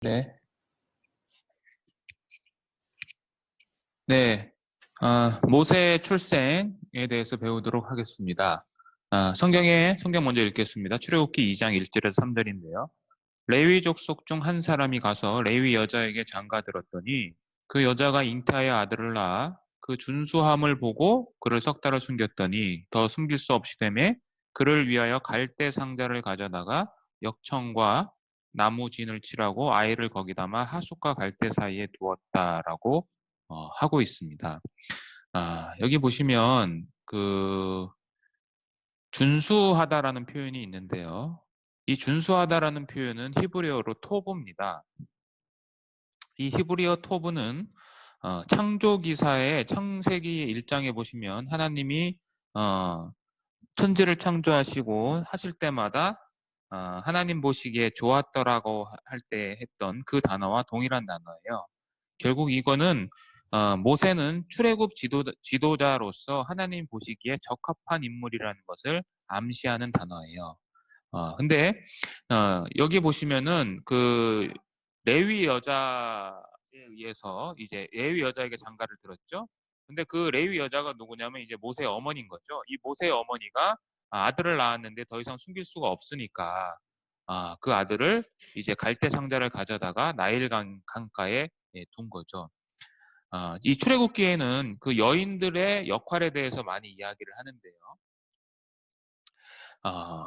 네. 네. 모세의 출생에 대해서 배우도록 하겠습니다. 성경 먼저 읽겠습니다. 출애굽기 2장 1절에서 3절인데요. 레위 족속 중 한 사람이 가서 레위 여자에게 장가들었더니 그 여자가 잉태하여 아들을 낳아 그 준수함을 보고 그를 석 달을 숨겼더니 더 숨길 수 없이 되매 그를 위하여 갈대 상자를 가져다가 역청과 나무 진을 칠하고 아이를 거기 담아 하숫과 갈대 사이에 두었다라고 하고 있습니다. 여기 보시면 그 준수하다라는 표현이 있는데요. 이 준수하다라는 표현은 히브리어로 토브입니다. 이 히브리어 토브는 창조기사의 창세기 1장에 보시면 하나님이 어, 천지를 창조하시고 하실 때마다 하나님 보시기에 좋았더라고 할 때 했던 그 단어와 동일한 단어예요. 결국 이거는 모세는 출애굽 지도자로서 하나님 보시기에 적합한 인물이라는 것을 암시하는 단어예요. 근데 여기 보시면은 그 레위 여자에 의해서 이제 레위 여자에게 장가를 들었죠. 근데 그 레위 여자가 누구냐면 이제 모세의 어머니인 거죠. 이 모세의 어머니가 아들을 낳았는데 더 이상 숨길 수가 없으니까 그 아들을 이제 갈대 상자를 가져다가 나일 강가에 둔 거죠. 이 출애굽기에는 그 여인들의 역할에 대해서 많이 이야기를 하는데요. 어,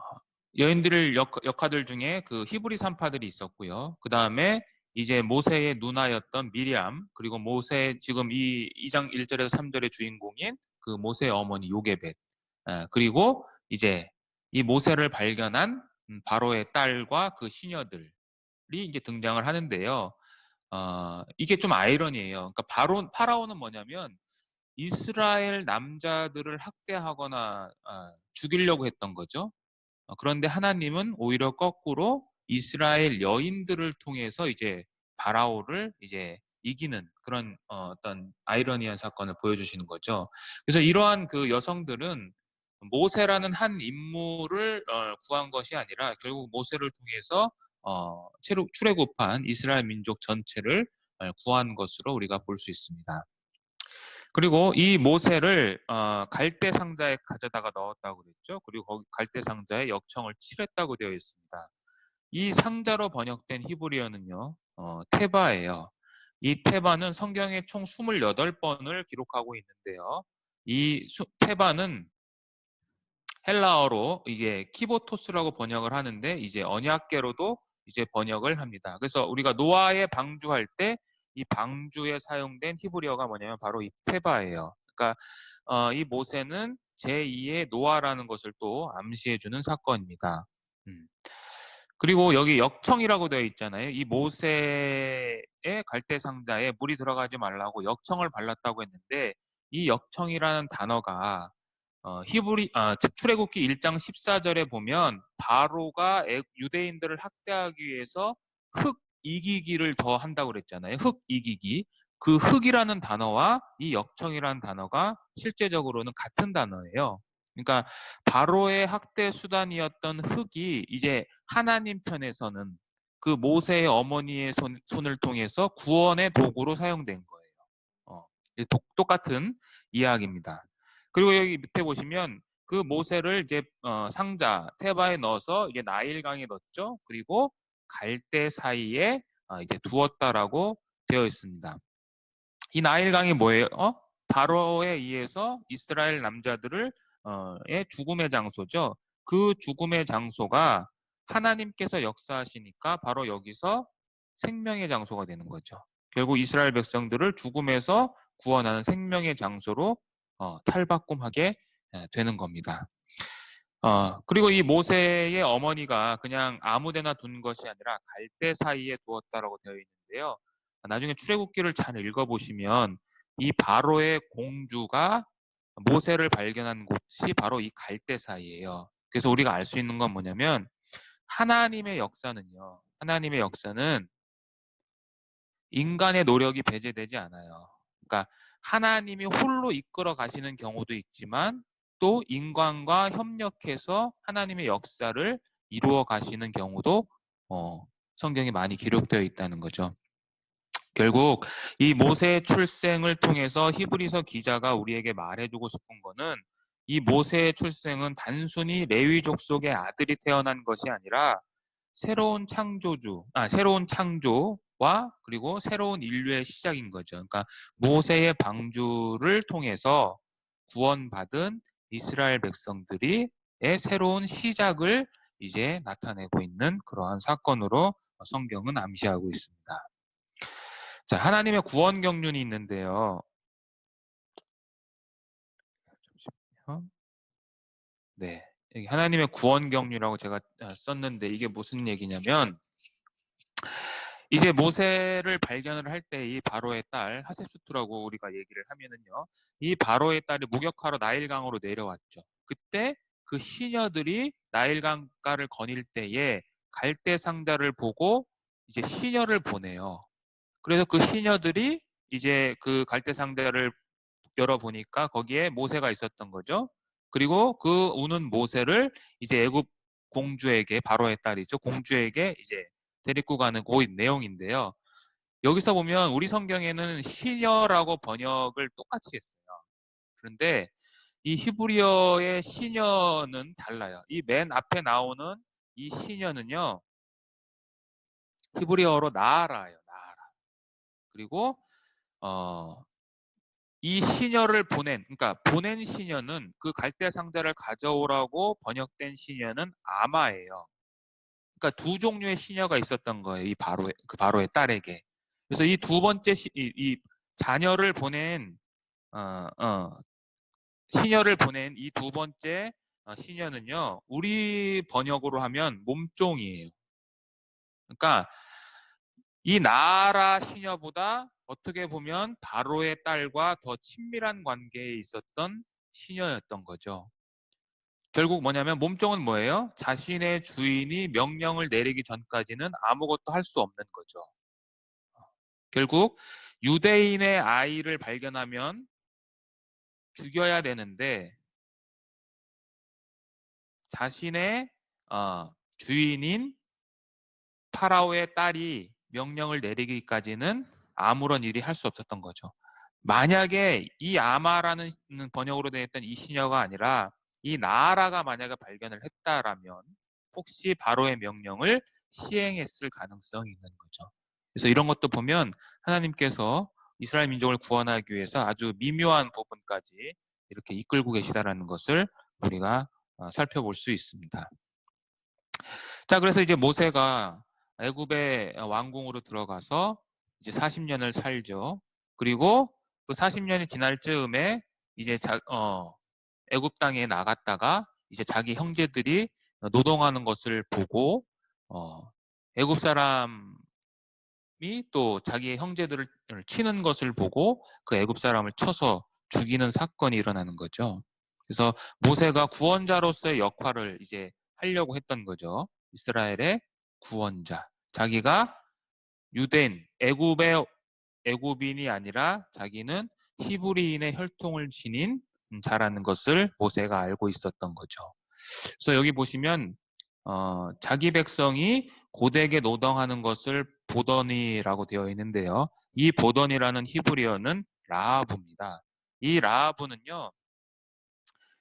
여인들의 역할들 중에 그 히브리 산파들이 있었고요. 그 다음에 이제 모세의 누나였던 미리암, 그리고 모세 지금 이 2장 1절에서 3절의 주인공인 그 모세의 어머니 요게벳, 그리고 이제 이 모세를 발견한 바로의 딸과 그 시녀들이 이제 등장을 하는데요. 이게 좀 아이러니예요. 그러니까 파라오는 뭐냐면 이스라엘 남자들을 학대하거나 죽이려고 했던 거죠. 그런데 하나님은 오히려 거꾸로 이스라엘 여인들을 통해서 이제 바라오를 이제 이기는 그런 어떤 아이러니한 사건을 보여주시는 거죠. 그래서 이러한 그 여성들은 모세라는 한 인물을 구한 것이 아니라 결국 모세를 통해서 출애굽한 이스라엘 민족 전체를 구한 것으로 우리가 볼 수 있습니다. 그리고 이 모세를 갈대 상자에 가져다가 넣었다고 그랬죠. 그리고 거기 갈대 상자에 역청을 칠했다고 되어 있습니다. 이 상자로 번역된 히브리어는요, 테바예요. 이 테바는 성경에 총 28번을 기록하고 있는데요. 이 테바는 헬라어로 이게 키보토스라고 번역을 하는데 이제 언약계로도 이제 번역을 합니다. 그래서 우리가 노아에 방주할 때 이 방주에 사용된 히브리어가 뭐냐면 바로 이 테바예요. 그러니까 이 모세는 제2의 노아라는 것을 또 암시해주는 사건입니다. 그리고 여기 역청이라고 되어 있잖아요. 이 모세의 갈대 상자에 물이 들어가지 말라고 역청을 발랐다고 했는데 이 역청이라는 단어가 출애굽기 1장 14절에 보면 바로가 유대인들을 학대하기 위해서 흙 이기기를 더 한다고 그랬잖아요. 흙 이기기. 그 흙이라는 단어와 이 역청이라는 단어가 실제적으로는 같은 단어예요. 그러니까 바로의 학대 수단이었던 흙이 이제 하나님 편에서는 그 모세의 어머니의 손을 통해서 구원의 도구로 사용된 거예요. 똑같은 이야기입니다. 그리고 여기 밑에 보시면 그 모세를 이제 상자 테바에 넣어서 이게 나일강에 넣었죠. 그리고 갈대 사이에 이제 두었다라고 되어 있습니다. 이 나일강이 뭐예요? 바로에 의해서 이스라엘 남자들을 의 죽음의 장소죠. 그 죽음의 장소가 하나님께서 역사하시니까 바로 여기서 생명의 장소가 되는 거죠. 결국 이스라엘 백성들을 죽음에서 구원하는 생명의 장소로 탈바꿈하게 되는 겁니다. 그리고 이 모세의 어머니가 그냥 아무데나 둔 것이 아니라 갈대 사이에 두었다라고 되어 있는데요. 나중에 출애굽기를 잘 읽어보시면 이 바로의 공주가 모세를 발견한 곳이 바로 이 갈대 사이예요. 그래서 우리가 알 수 있는 건 뭐냐면 하나님의 역사는 인간의 노력이 배제되지 않아요. 그러니까 하나님이 홀로 이끌어 가시는 경우도 있지만 또 인간과 협력해서 하나님의 역사를 이루어 가시는 경우도 성경에 많이 기록되어 있다는 거죠. 결국 이 모세의 출생을 통해서 히브리서 기자가 우리에게 말해주고 싶은 거는 이 모세의 출생은 단순히 레위 족속의 아들이 태어난 것이 아니라 새로운 창조와 그리고 새로운 인류의 시작인 거죠. 그러니까 모세의 방주를 통해서 구원받은 이스라엘 백성들이 새로운 시작을 이제 나타내고 있는 그러한 사건으로 성경은 암시하고 있습니다. 자, 하나님의 구원 경륜이 있는데요. 잠시만요. 네. 여기 하나님의 구원 경륜이라고 제가 썼는데 이게 무슨 얘기냐면 이제 모세를 발견을 할 때 이 바로의 딸 하셉수트라고 우리가 얘기를 하면은요. 이 바로의 딸이 목욕하러 나일강으로 내려왔죠. 그때 그 시녀들이 나일강가를 거닐 때에 갈대 상자를 보고 이제 시녀를 보내요. 그래서 그 시녀들이 이제 그 갈대 상자를 열어보니까 거기에 모세가 있었던 거죠. 그리고 그 우는 모세를 이제 애굽 공주에게, 바로의 딸이죠. 공주에게 이제 데리고 가는 그 내용인데요. 여기서 보면 우리 성경에는 시녀라고 번역을 똑같이 했어요. 그런데 이 히브리어의 시녀는 달라요. 이 맨 앞에 나오는 이 시녀는요. 히브리어로 나아라예요. 나아라. 그리고 이 시녀를 그러니까 보낸 시녀는 그 갈대 상자를 가져오라고 번역된 시녀는 아마예요. 그러니까 두 종류의 시녀가 있었던 거예요. 이 바로의 딸에게. 그래서 이 두 번째 이 자녀를 보낸 어, 어, 시녀를 보낸 이 두 번째 시녀는요. 우리 번역으로 하면 몸종이에요. 그러니까 이 나아라 시녀보다 어떻게 보면 바로의 딸과 더 친밀한 관계에 있었던 시녀였던 거죠. 결국 뭐냐면 몸종은 뭐예요? 자신의 주인이 명령을 내리기 전까지는 아무것도 할 수 없는 거죠. 결국 유대인의 아이를 발견하면 죽여야 되는데 자신의 주인인 파라오의 딸이 명령을 내리기까지는 아무런 일이 할 수 없었던 거죠. 만약에 이 아마라는 번역으로 되어 있던 이 시녀가 아니라 이 나아라가 만약에 발견을 했다라면 혹시 바로의 명령을 시행했을 가능성이 있는 거죠. 그래서 이런 것도 보면 하나님께서 이스라엘 민족을 구원하기 위해서 아주 미묘한 부분까지 이렇게 이끌고 계시다라는 것을 우리가 살펴볼 수 있습니다. 자, 그래서 이제 모세가 애굽의 왕궁으로 들어가서 이제 40년을 살죠. 그리고 그 40년이 지날 즈음에 이제 애굽 땅에 나갔다가 이제 자기 형제들이 노동하는 것을 보고 애굽 사람이 또 자기 형제들을 치는 것을 보고 그 애굽 사람을 쳐서 죽이는 사건이 일어나는 거죠. 그래서 모세가 구원자로서의 역할을 이제 하려고 했던 거죠. 이스라엘의 구원자. 자기가 유대인, 애굽인이 아니라 자기는 히브리인의 혈통을 지닌 자라는 것을 모세가 알고 있었던 거죠. 그래서 여기 보시면 자기 백성이 고되게 노동하는 것을 보더니라고 되어 있는데요. 이 보더니라는 히브리어는 라하브입니다. 이 라하브는요.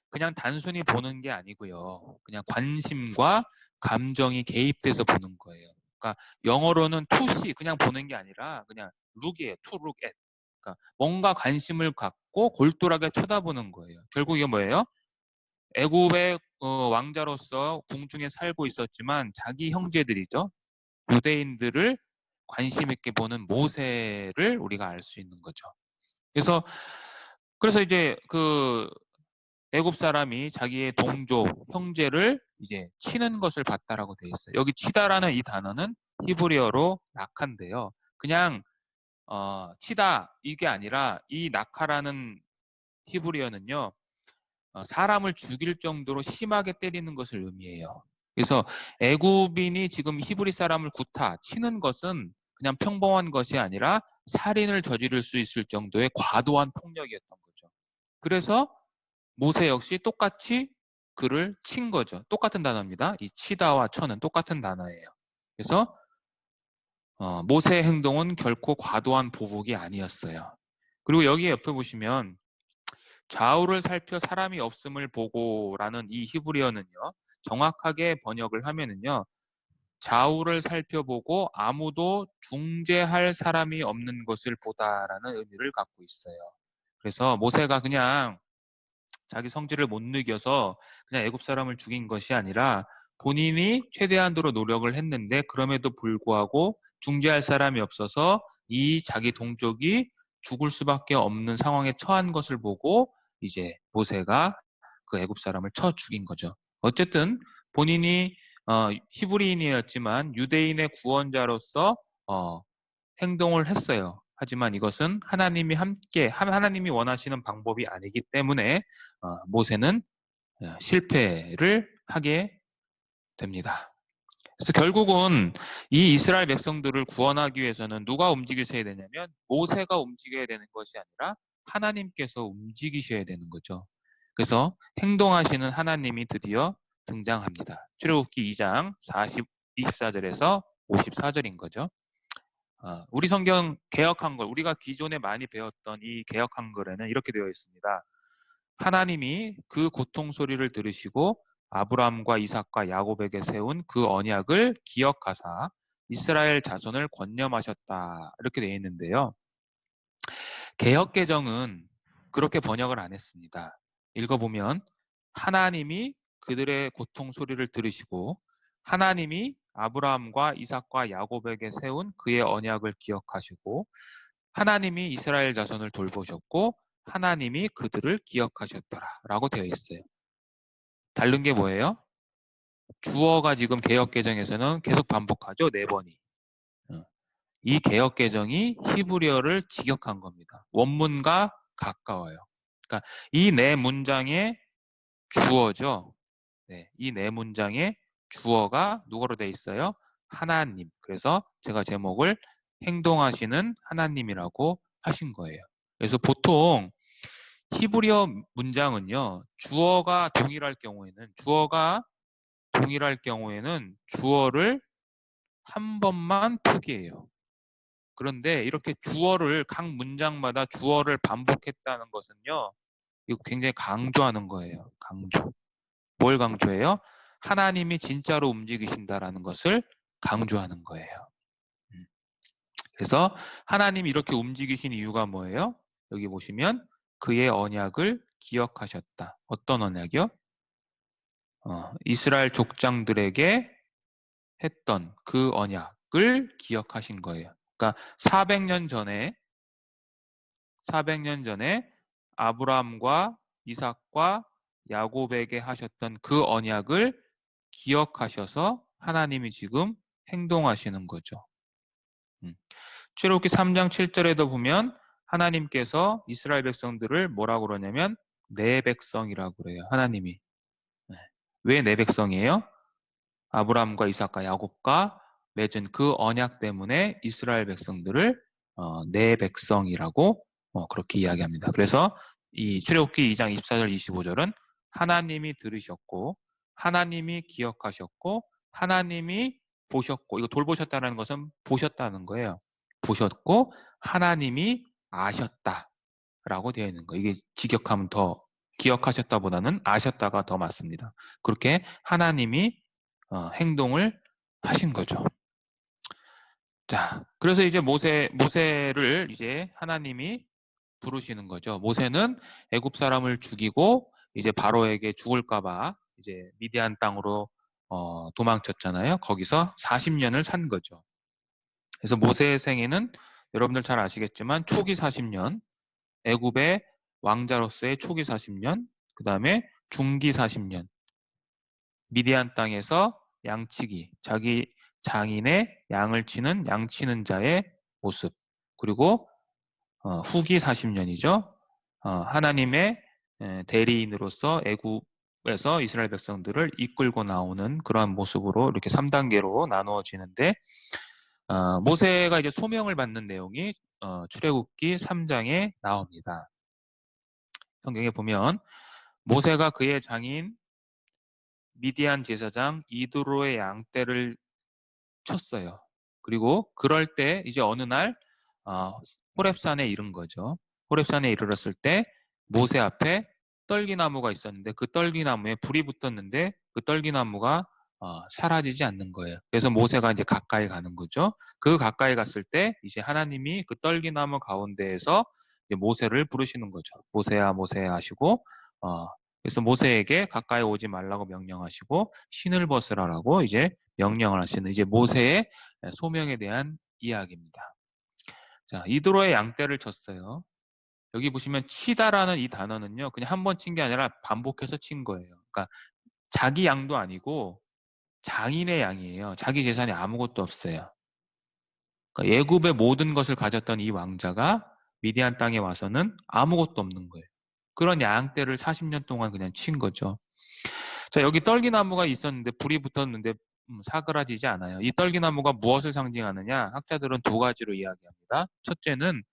그냥 단순히 보는 게 아니고요. 그냥 관심과 감정이 개입돼서 보는 거예요. 그러니까 영어로는 to see 그냥 보는 게 아니라 그냥 look이에요. to look at. 그러니까 뭔가 관심을 갖고 골똘하게 쳐다보는 거예요. 결국 이게 뭐예요? 애굽의 왕자로서 궁중에 살고 있었지만 자기 형제들이죠. 유대인들을 관심 있게 보는 모세를 우리가 알 수 있는 거죠. 그래서 이제 그 애굽 사람이 자기의 동족, 형제를 이제 치는 것을 봤다라고 돼 있어요. 여기 치다라는 이 단어는 히브리어로 낙한데요. 그냥 치다 이게 아니라 이 낙하라는 히브리어는요. 사람을 죽일 정도로 심하게 때리는 것을 의미해요. 그래서 애굽인이 지금 히브리 사람을 구타 치는 것은 그냥 평범한 것이 아니라 살인을 저지를 수 있을 정도의 과도한 폭력이었던 거죠. 그래서 모세 역시 똑같이 그를 친 거죠. 똑같은 단어입니다. 이 치다와 쳐는 똑같은 단어예요. 그래서 모세의 행동은 결코 과도한 보복이 아니었어요. 그리고 여기 옆에 보시면 좌우를 살펴 사람이 없음을 보고라는 이 히브리어는요. 정확하게 번역을 하면은요. 좌우를 살펴보고 아무도 중재할 사람이 없는 것을 보다라는 의미를 갖고 있어요. 그래서 모세가 그냥 자기 성질을 못 느껴서 그냥 애굽 사람을 죽인 것이 아니라 본인이 최대한도로 노력을 했는데 그럼에도 불구하고 중재할 사람이 없어서 이 자기 동족이 죽을 수밖에 없는 상황에 처한 것을 보고 이제 모세가 그 애굽 사람을 쳐 죽인 거죠. 어쨌든 본인이 히브리인이었지만 유대인의 구원자로서 어, 행동을 했어요. 하지만 이것은 하나님이 함께 하나님이 원하시는 방법이 아니기 때문에 모세는 실패를 하게 됩니다. 그래서 결국은 이 이스라엘 백성들을 구원하기 위해서는 누가 움직이셔야 되냐면 모세가 움직여야 되는 것이 아니라 하나님께서 움직이셔야 되는 거죠. 그래서 행동하시는 하나님이 드디어 등장합니다. 출애굽기 2장 24절에서 54절인 거죠. 우리 성경 개역 한글, 우리가 기존에 많이 배웠던 이 개역 한글에는 이렇게 되어 있습니다. 하나님이 그 고통 소리를 들으시고 아브라함과 이삭과 야곱에게 세운 그 언약을 기억하사 이스라엘 자손을 권념하셨다. 이렇게 되어 있는데요. 개역 개정은 그렇게 번역을 안 했습니다. 읽어보면 하나님이 그들의 고통 소리를 들으시고 하나님이 아브라함과 이삭과 야곱에게 세운 그의 언약을 기억하시고 하나님이 이스라엘 자손을 돌보셨고 하나님이 그들을 기억하셨더라 라고 되어 있어요. 다른 게 뭐예요? 주어가 지금 개역 개정에서는 계속 반복하죠. 네 번이. 이 개역 개정이 히브리어를 직역한 겁니다. 원문과 가까워요. 그러니까 이 네 문장의 주어죠. 네, 이 네 문장의 주어가 누구로 돼 있어요? 하나님. 그래서 제가 제목을 행동하시는 하나님이라고 하신 거예요. 그래서 보통 히브리어 문장은요. 주어가 동일할 경우에는 주어를 한 번만 표기해요. 그런데 이렇게 주어를 각 문장마다 주어를 반복했다는 것은요. 이거 굉장히 강조하는 거예요. 강조. 뭘 강조해요? 하나님이 진짜로 움직이신다라는 것을 강조하는 거예요. 그래서 하나님이 이렇게 움직이신 이유가 뭐예요? 여기 보시면 그의 언약을 기억하셨다. 어떤 언약이요? 이스라엘 족장들에게 했던 그 언약을 기억하신 거예요. 그러니까 400년 전에 아브라함과 이삭과 야곱에게 하셨던 그 언약을 기억하셔서 하나님이 지금 행동하시는 거죠. 출애굽기 3장 7절에도 보면 하나님께서 이스라엘 백성들을 뭐라고 그러냐면 내 백성이라고 그래요. 하나님이. 네. 왜 내 백성이에요? 아브라함과 이삭과 야곱과 맺은 그 언약 때문에 이스라엘 백성들을 내 백성이라고 그렇게 이야기합니다. 그래서 이 출애굽기 2장 24절 25절은 하나님이 들으셨고 하나님이 기억하셨고 하나님이 보셨고 이거 돌보셨다는 것은 보셨다는 거예요. 보셨고 하나님이 아셨다라고 되어 있는 거예요. 이게 직역하면 더 기억하셨다보다는 아셨다가 더 맞습니다. 그렇게 하나님이 행동을 하신 거죠. 자, 그래서 이제 모세를 이제 하나님이 부르시는 거죠. 모세는 애굽 사람을 죽이고 이제 바로에게 죽을까봐 이제 미디안 땅으로 도망쳤잖아요. 거기서 40년을 산 거죠. 그래서 모세의 생애는 여러분들 잘 아시겠지만 초기 40년, 애굽의 왕자로서의 초기 40년, 그 다음에 중기 40년, 미디안 땅에서 양치기, 자기 장인의 양을 치는 양치는 자의 모습, 그리고 후기 40년이죠. 하나님의 대리인으로서 애굽에서 이스라엘 백성들을 이끌고 나오는 그러한 모습으로 이렇게 3단계로 나누어지는데 모세가 이제 소명을 받는 내용이 출애굽기 3장에 나옵니다. 성경에 보면 모세가 그의 장인 미디안 제사장 이드로의 양떼를 쳤어요. 그리고 그럴 때 이제 어느 날 호렙산에 이른 거죠. 호렙산에 이르렀을 때 모세 앞에 떨기나무가 있었는데 그 떨기나무에 불이 붙었는데 그 떨기나무가 사라지지 않는 거예요. 그래서 모세가 이제 가까이 가는 거죠. 그 가까이 갔을 때 이제 하나님이 그 떨기나무 가운데에서 이제 모세를 부르시는 거죠. 모세야, 모세야 하시고 그래서 모세에게 가까이 오지 말라고 명령하시고 신을 벗으라라고 이제 명령을 하시는 이제 모세의 소명에 대한 이야기입니다. 자, 이드로의 양떼를 쳤어요. 여기 보시면 치다라는 이 단어는요, 그냥 한 번 친 게 아니라 반복해서 친 거예요. 그러니까 자기 양도 아니고 장인의 양이에요. 자기 재산이 아무것도 없어요. 그러니까 애굽의 모든 것을 가졌던 이 왕자가 미디안 땅에 와서는 아무것도 없는 거예요. 그런 양떼를 40년 동안 그냥 친 거죠. 자, 여기 떨기나무가 있었는데 불이 붙었는데 사그라지지 않아요. 이 떨기나무가 무엇을 상징하느냐? 학자들은 두 가지로 이야기합니다. 첫째는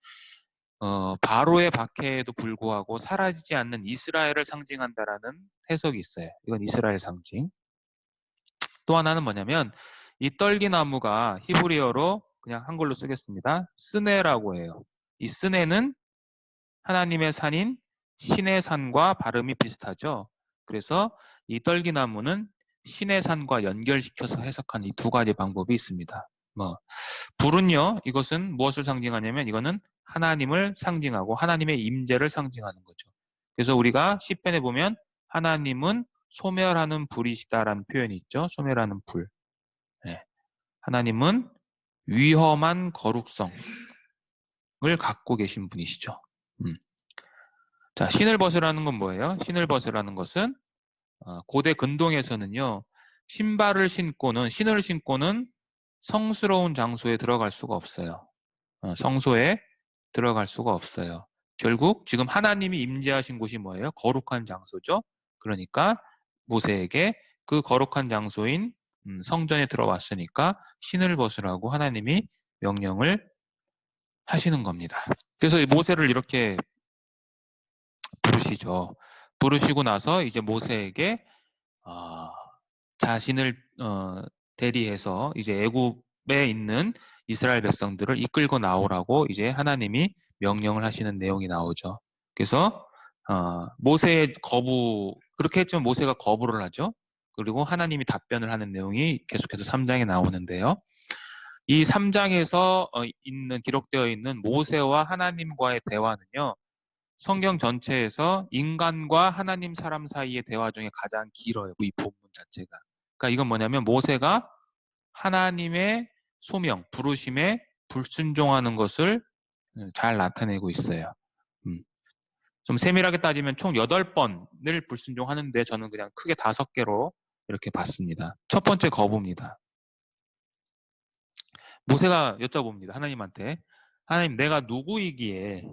바로의 박해에도 불구하고 사라지지 않는 이스라엘을 상징한다라는 해석이 있어요. 이건 이스라엘 상징. 또 하나는 뭐냐면 이 떨기나무가 히브리어로 그냥 한글로 쓰겠습니다. 스네라고 해요. 이 스네는 하나님의 산인 신의 산과 발음이 비슷하죠. 그래서 이 떨기나무는 신의 산과 연결시켜서 해석한 이 두 가지 방법이 있습니다. 불은요, 이것은 무엇을 상징하냐면 이거는 하나님을 상징하고 하나님의 임재를 상징하는 거죠. 그래서 우리가 시편에 보면 하나님은 소멸하는 불이시다라는 표현이 있죠. 소멸하는 불. 네. 하나님은 위험한 거룩성을 갖고 계신 분이시죠. 자, 신을 벗으라는 건 뭐예요? 신을 벗으라는 것은 고대 근동에서는요, 신을 신고는 성스러운 장소에 들어갈 수가 없어요. 성소에 들어갈 수가 없어요. 결국 지금 하나님이 임재하신 곳이 뭐예요? 거룩한 장소죠. 그러니까 모세에게 그 거룩한 장소인 성전에 들어왔으니까 신을 벗으라고 하나님이 명령을 하시는 겁니다. 그래서 모세를 이렇게 부르시죠. 부르시고 나서 이제 모세에게 자신을 대리해서 이제 애굽에 있는 이스라엘 백성들을 이끌고 나오라고 이제 하나님이 명령을 하시는 내용이 나오죠. 그래서 모세의 그렇게 했지만 모세가 거부를 하죠. 그리고 하나님이 답변을 하는 내용이 계속해서 3장에 나오는데요. 이 3장에서 기록되어 있는 모세와 하나님과의 대화는요. 성경 전체에서 인간과 하나님 사람 사이의 대화 중에 가장 길어요. 이 본문 자체가. 그러니까 이건 뭐냐면 모세가 하나님의 소명, 부르심에 불순종하는 것을 잘 나타내고 있어요. 좀 세밀하게 따지면 총 8번을 불순종하는데 저는 그냥 크게 5개로 이렇게 봤습니다. 첫 번째 거부입니다. 모세가 여쭤봅니다. 하나님한테. 하나님, 내가 누구이기에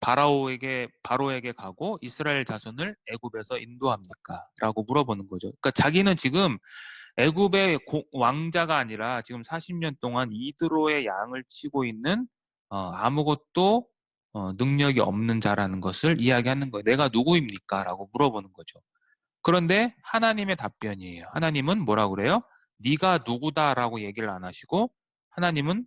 바로에게 가고 이스라엘 자손을 애굽에서 인도합니까? 라고 물어보는 거죠. 그러니까 자기는 지금 애굽의 왕자가 아니라 지금 40년 동안 이드로의 양을 치고 있는 아무것도 능력이 없는 자라는 것을 이야기하는 거예요. 내가 누구입니까? 라고 물어보는 거죠. 그런데 하나님의 답변이에요. 하나님은 뭐라고 그래요? 네가 누구다라고 얘기를 안 하시고 하나님은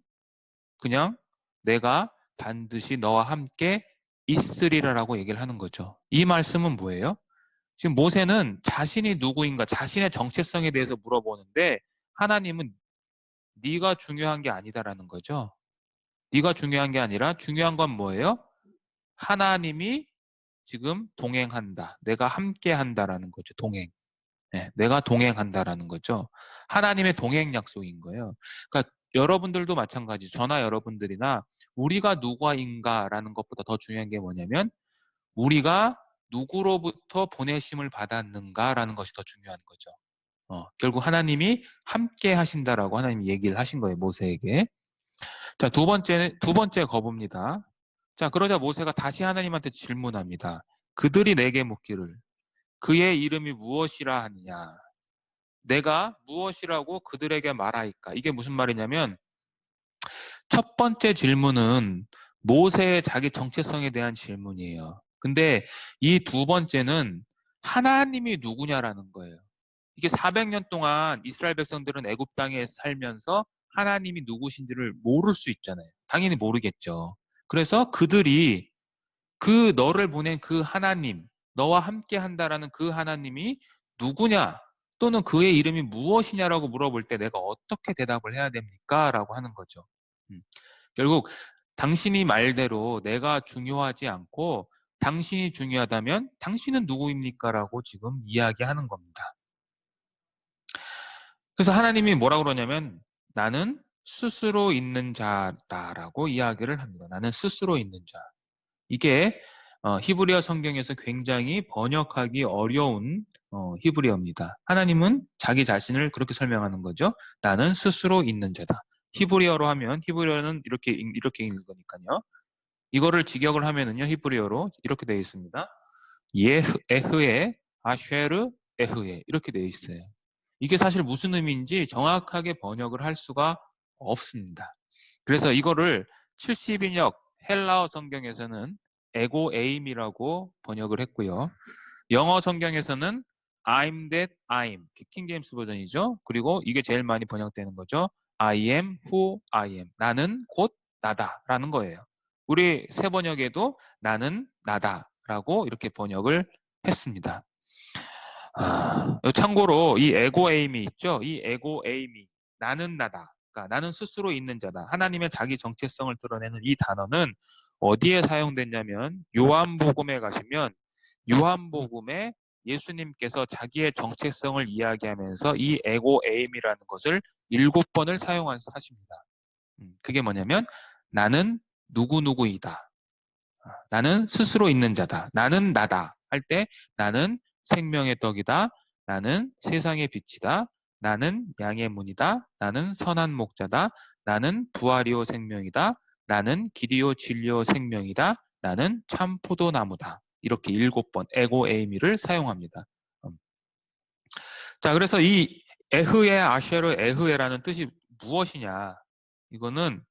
그냥 내가 반드시 너와 함께 있으리라라고 얘기를 하는 거죠. 이 말씀은 뭐예요? 지금 모세는 자신이 누구인가, 자신의 정체성에 대해서 물어보는데 하나님은 네가 중요한 게 아니다라는 거죠. 네가 중요한 게 아니라 중요한 건 뭐예요? 하나님이 지금 동행한다. 내가 함께 한다라는 거죠. 동행. 네, 내가 동행한다라는 거죠. 하나님의 동행 약속인 거예요. 그러니까 여러분들도 마찬가지. 저나 여러분들이나 우리가 누구인가라는 것보다 더 중요한 게 뭐냐면 우리가 누구로부터 보내심을 받았는가라는 것이 더 중요한 거죠. 결국 하나님이 함께 하신다라고 하나님이 얘기를 하신 거예요. 모세에게. 자, 두 번째 거부입니다. 자, 그러자 모세가 다시 하나님한테 질문합니다. 그들이 내게 묻기를 그의 이름이 무엇이라 하느냐? 내가 무엇이라고 그들에게 말하이까? 이게 무슨 말이냐면 첫 번째 질문은 모세의 자기 정체성에 대한 질문이에요. 근데 이 두 번째는 하나님이 누구냐라는 거예요. 이게 400년 동안 이스라엘 백성들은 애굽 땅에 살면서 하나님이 누구신지를 모를 수 있잖아요. 당연히 모르겠죠. 그래서 그들이 그 너를 보낸 그 하나님, 너와 함께 한다라는 그 하나님이 누구냐 또는 그의 이름이 무엇이냐라고 물어볼 때 내가 어떻게 대답을 해야 됩니까? 라고 하는 거죠. 결국 당신이 말대로 내가 중요하지 않고 당신이 중요하다면 당신은 누구입니까? 라고 지금 이야기하는 겁니다. 그래서 하나님이 뭐라고 그러냐면 나는 스스로 있는 자다라고 이야기를 합니다. 나는 스스로 있는 자. 이게 히브리어 성경에서 굉장히 번역하기 어려운 히브리어입니다. 하나님은 자기 자신을 그렇게 설명하는 거죠. 나는 스스로 있는 자다. 히브리어로 하면 히브리어는 이렇게 읽으니까요. 이거를 직역을 하면은요 히브리어로 이렇게 되어 있습니다. 에흐에 아쉐르 에흐에 이렇게 되어 있어요. 이게 사실 무슨 의미인지 정확하게 번역을 할 수가 없습니다. 그래서 이거를 70인역 헬라어 성경에서는 에고 에임이라고 번역을 했고요. 영어 성경에서는 I'm that I'm, 킹 제임스 버전이죠. 그리고 이게 제일 많이 번역되는 거죠. I am who I am. 나는 곧 나다라는 거예요. 우리 새 번역에도 나는 나다라고 이렇게 번역을 했습니다. 참고로 이 에고 에임이 있죠. 이 에고 에임이 나는 나다. 그러니까 나는 스스로 있는 자다. 하나님의 자기 정체성을 드러내는 이 단어는 어디에 사용됐냐면 요한복음에 가시면 요한복음에 예수님께서 자기의 정체성을 이야기하면서 이 에고 에임이라는 것을 7번을 사용하십니다. 그게 뭐냐면 나는 누구누구이다. 나는 스스로 있는 자다. 나는 나다. 할 때 나는 생명의 떡이다. 나는 세상의 빛이다. 나는 양의 문이다. 나는 선한 목자다. 나는 부활이요 생명이다. 나는 길이요 진리요 생명이다. 나는 참 포도나무다. 이렇게 7번 에고 에이미를 사용합니다. 자, 그래서 이 에흐에 아쉐르 에흐에라는 뜻이 무엇이냐? 이거는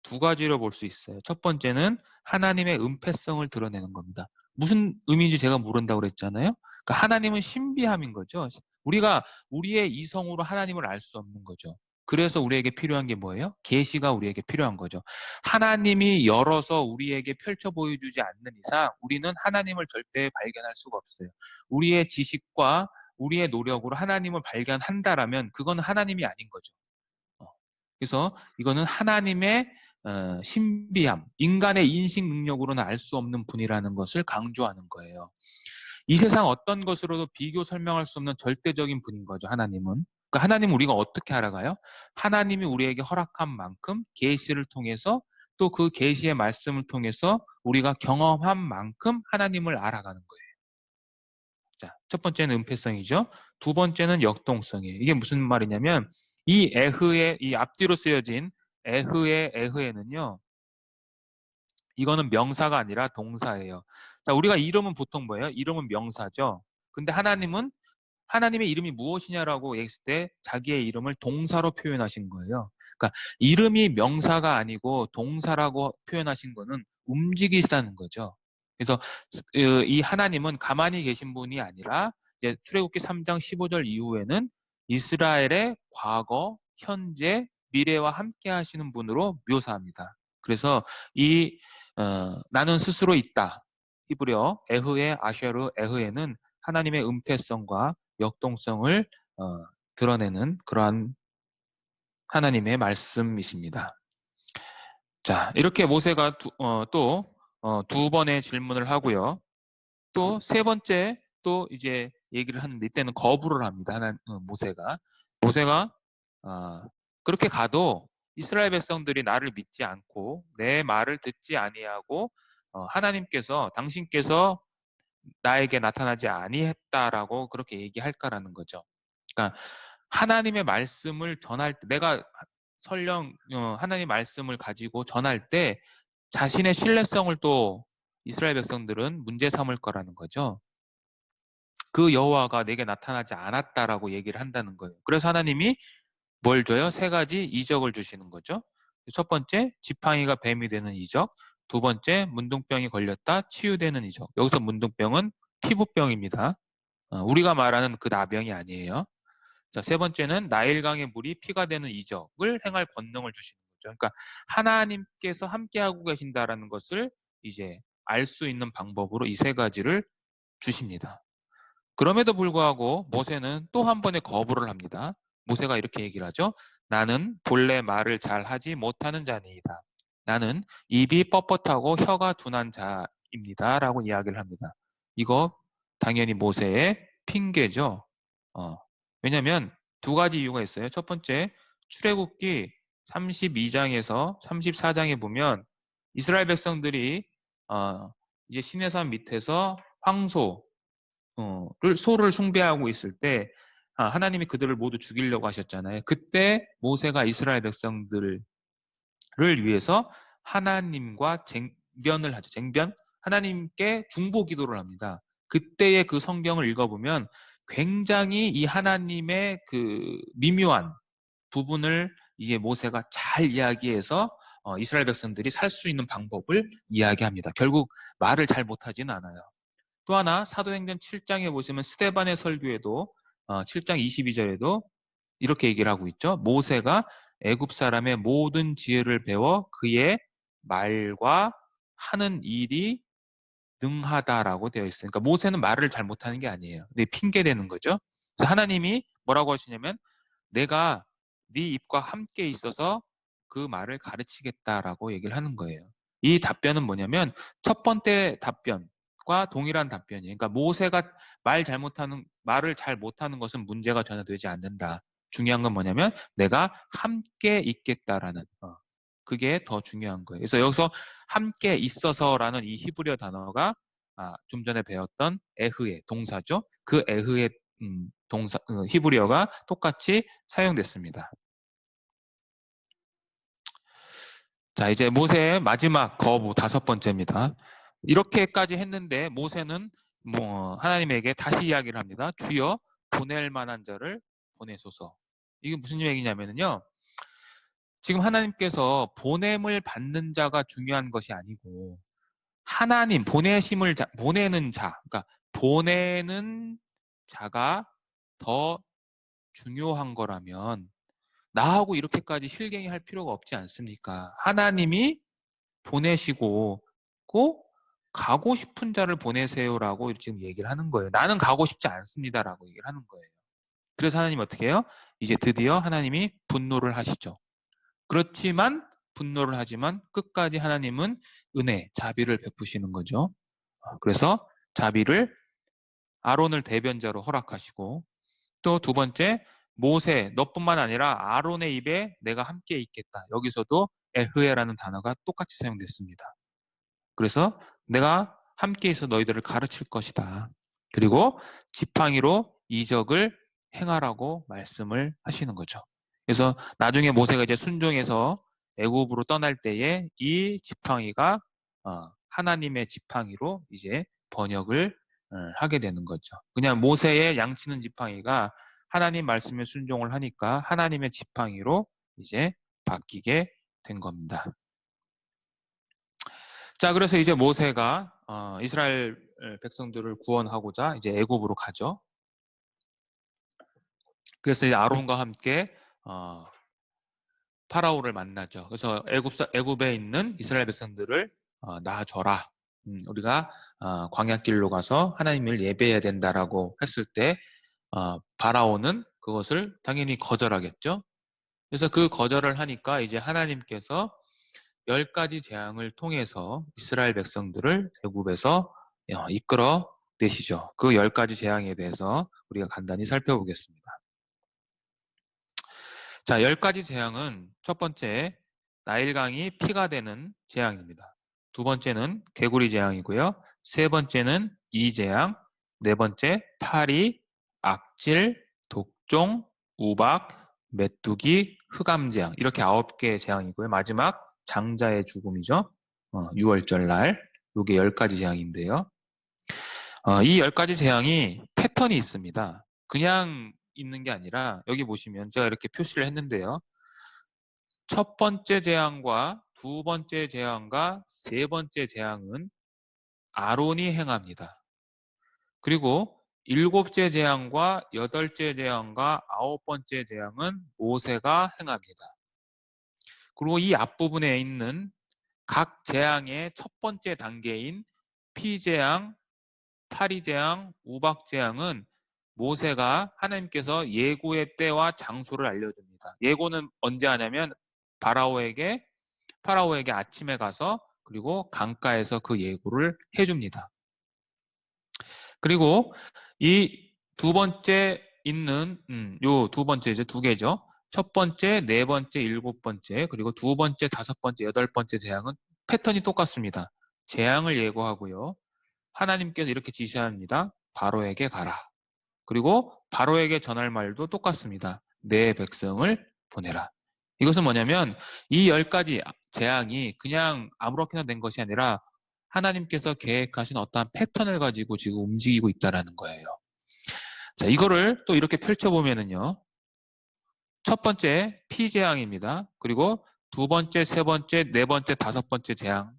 두 가지로 볼 수 있어요. 첫 번째는 하나님의 은폐성을 드러내는 겁니다. 무슨 의미인지 제가 모른다고 그랬잖아요. 그러니까 하나님은 신비함인 거죠. 우리가 우리의 이성으로 하나님을 알 수 없는 거죠. 그래서 우리에게 필요한 게 뭐예요? 계시가 우리에게 필요한 거죠. 하나님이 열어서 우리에게 펼쳐 보여주지 않는 이상 우리는 하나님을 절대 발견할 수가 없어요. 우리의 지식과 우리의 노력으로 하나님을 발견한다라면 그건 하나님이 아닌 거죠. 그래서 이거는 하나님의 신비함, 인간의 인식 능력으로는 알 수 없는 분이라는 것을 강조하는 거예요. 이 세상 어떤 것으로도 비교 설명할 수 없는 절대적인 분인 거죠, 하나님은. 그러니까 하나님은 우리가 어떻게 알아가요? 하나님이 우리에게 허락한 만큼 계시를 통해서 또 그 계시의 말씀을 통해서 우리가 경험한 만큼 하나님을 알아가는 거예요. 자, 첫 번째는 은폐성이죠. 두 번째는 역동성이에요. 이게 무슨 말이냐면 이 에흐의 이 앞뒤로 쓰여진 에흐의 에흐에는요. 이거는 명사가 아니라 동사예요. 자, 우리가 이름은 보통 뭐예요? 이름은 명사죠. 근데 하나님의 이름이 무엇이냐라고 얘기했을 때 자기의 이름을 동사로 표현하신 거예요. 그러니까 이름이 명사가 아니고 동사라고 표현하신 거는 움직이시다는 거죠. 그래서 이 하나님은 가만히 계신 분이 아니라 이제 출애굽기 3장 15절 이후에는 이스라엘의 과거, 현재, 미래와 함께 하시는 분으로 묘사합니다. 그래서 이 나는 스스로 있다. 히브리어 에흐에 아쉐르 에흐에는 하나님의 은폐성과 역동성을 드러내는 그러한 하나님의 말씀이십니다. 자, 이렇게 모세가 또 두 번의 질문을 하고요. 또 세 번째 또 이제 얘기를 하는데 이때는 거부를 합니다. 모세가 그렇게 가도 이스라엘 백성들이 나를 믿지 않고 내 말을 듣지 아니하고 하나님께서 당신께서 나에게 나타나지 아니했다라고 그렇게 얘기할까라는 거죠. 그러니까 하나님의 말씀을 전할 때 내가 설령 하나님의 말씀을 가지고 전할 때 자신의 신뢰성을 또 이스라엘 백성들은 문제 삼을 거라는 거죠. 그 여호와가 내게 나타나지 않았다라고 얘기를 한다는 거예요. 그래서 하나님이 뭘 줘요? 세 가지 이적을 주시는 거죠. 첫 번째, 지팡이가 뱀이 되는 이적. 두 번째, 문둥병이 걸렸다 치유되는 이적. 여기서 문둥병은 피부병입니다. 우리가 말하는 그 나병이 아니에요. 자, 세 번째는 나일강의 물이 피가 되는 이적을 행할 권능을 주시는 거죠. 그러니까 하나님께서 함께하고 계신다라는 것을 이제 알 수 있는 방법으로 이 세 가지를 주십니다. 그럼에도 불구하고 모세는 또 한 번의 거부를 합니다. 모세가 이렇게 얘기를 하죠. 나는 본래 말을 잘 하지 못하는 자니이다. 나는 입이 뻣뻣하고 혀가 둔한 자입니다. 라고 이야기를 합니다. 이거 당연히 모세의 핑계죠. 어, 왜냐하면 두 가지 이유가 있어요. 첫 번째, 출애굽기 32장에서 34장에 보면 이스라엘 백성들이 이제 시내산 밑에서 소를 숭배하고 있을 때 하나님이 그들을 모두 죽이려고 하셨잖아요. 그때 모세가 이스라엘 백성들을 위해서 하나님과 쟁변을 하죠. 쟁변? 하나님께 중보 기도를 합니다. 그때의 그 성경을 읽어보면 굉장히 이 하나님의 그 미묘한 부분을 이제 모세가 잘 이야기해서 이스라엘 백성들이 살 수 있는 방법을 이야기합니다. 결국 말을 잘 못하지는 않아요. 또 하나 사도행전 7장에 보시면 스데반의 설교에도 7장 22절에도 이렇게 얘기를 하고 있죠. 모세가 애굽 사람의 모든 지혜를 배워 그의 말과 하는 일이 능하다라고 되어 있어요. 그러니까 모세는 말을 잘 못하는 게 아니에요. 근데 핑계 대는 거죠. 그래서 하나님이 뭐라고 하시냐면 내가 네 입과 함께 있어서 그 말을 가르치겠다라고 얘기를 하는 거예요. 이 답변은 뭐냐면 첫 번째 답변과 동일한 답변이에요. 그러니까 모세가 말을 잘 못하는 것은 문제가 전혀 되지 않는다. 중요한 건 뭐냐면 내가 함께 있겠다라는 그게 더 중요한 거예요. 그래서 여기서 함께 있어서라는 이 히브리어 단어가 좀 전에 배웠던 에흐의 동사죠. 그 에흐의 동사 히브리어가 똑같이 사용됐습니다. 자, 이제 모세의 마지막 거부 다섯 번째입니다. 이렇게까지 했는데 모세는 하나님에게 다시 이야기를 합니다. 주여 보낼 만한 자를 보내소서. 이게 무슨 얘기냐면요. 지금 하나님께서 보냄을 받는 자가 중요한 것이 아니고 하나님 보내는 자, 그러니까 보내는 자가 더 중요한 거라면 나하고 이렇게까지 실갱이 할 필요가 없지 않습니까? 하나님이 보내시고 꼭 가고 싶은 자를 보내세요라고 지금 얘기를 하는 거예요. 나는 가고 싶지 않습니다라고 얘기를 하는 거예요. 그래서 하나님 어떻게 해요? 이제 드디어 하나님이 분노를 하시죠. 그렇지만 분노를 하지만 끝까지 하나님은 자비를 베푸시는 거죠. 그래서 자비를 아론을 대변자로 허락하시고 또 두 번째 모세 너뿐만 아니라 아론의 입에 내가 함께 있겠다. 여기서도 에흐에라는 단어가 똑같이 사용됐습니다. 그래서 내가 함께 있어 너희들을 가르칠 것이다. 그리고 지팡이로 이적을 행하라고 말씀을 하시는 거죠. 그래서 나중에 모세가 이제 순종해서 애굽으로 떠날 때에 이 지팡이가 하나님의 지팡이로 이제 번역을 하게 되는 거죠. 그냥 모세의 양치는 지팡이가 하나님 말씀에 순종을 하니까 하나님의 지팡이로 이제 바뀌게 된 겁니다. 자, 그래서 이제 모세가 이스라엘 백성들을 구원하고자 이제 애굽으로 가죠. 그래서 이제 아론과 함께 파라오를 만나죠. 그래서 애굽에 있는 이스라엘 백성들을 낳아줘라. 우리가 광야길로 가서 하나님을 예배해야 된다라고 했을 때 파라오는 그것을 당연히 거절하겠죠. 그래서 그 거절을 하니까 이제 하나님께서 10가지 재앙을 통해서 이스라엘 백성들을 애굽에서 이끌어 내시죠. 그 10가지 재앙에 대해서 우리가 간단히 살펴보겠습니다. 자, 10가지 재앙은 첫 번째, 나일강이 피가 되는 재앙입니다. 두 번째는 개구리 재앙이고요. 세 번째는 이재앙, 네 번째 파리, 악질, 독종, 우박, 메뚜기, 흑암재앙 이렇게 9개의 재앙이고요. 마지막 장자의 죽음이죠. 6월절 날 이게 10가지 재앙인데요. 이 10가지 재앙이 패턴이 있습니다. 그냥 있는 게 아니라 여기 보시면 제가 이렇게 표시를 했는데요. 첫 번째 재앙과 두 번째 재앙과 세 번째 재앙은 아론이 행합니다. 그리고 일곱째 재앙과 여덟째 재앙과 아홉 번째 재앙은 모세가 행합니다. 그리고 이 앞부분에 있는 각 재앙의 첫 번째 단계인 피재앙, 파리재앙, 우박재앙은 모세가 하나님께서 예고의 때와 장소를 알려줍니다. 예고는 언제 하냐면 파라오에게 아침에 가서 그리고 강가에서 그 예고를 해줍니다. 그리고 이 두 번째 있는 요 두 번째 이제 두 개죠. 첫 번째, 네 번째, 일곱 번째, 그리고 두 번째, 다섯 번째, 여덟 번째 재앙은 패턴이 똑같습니다. 재앙을 예고하고요. 하나님께서 이렇게 지시합니다. 바로에게 가라. 그리고 바로에게 전할 말도 똑같습니다. 내 백성을 보내라. 이것은 뭐냐면 이 10가지 재앙이 그냥 아무렇게나 된 것이 아니라 하나님께서 계획하신 어떠한 패턴을 가지고 지금 움직이고 있다는 거예요. 자, 이거를 또 이렇게 펼쳐보면은요. 첫 번째 피재앙입니다. 그리고 두 번째, 세 번째, 네 번째, 다섯 번째 재앙,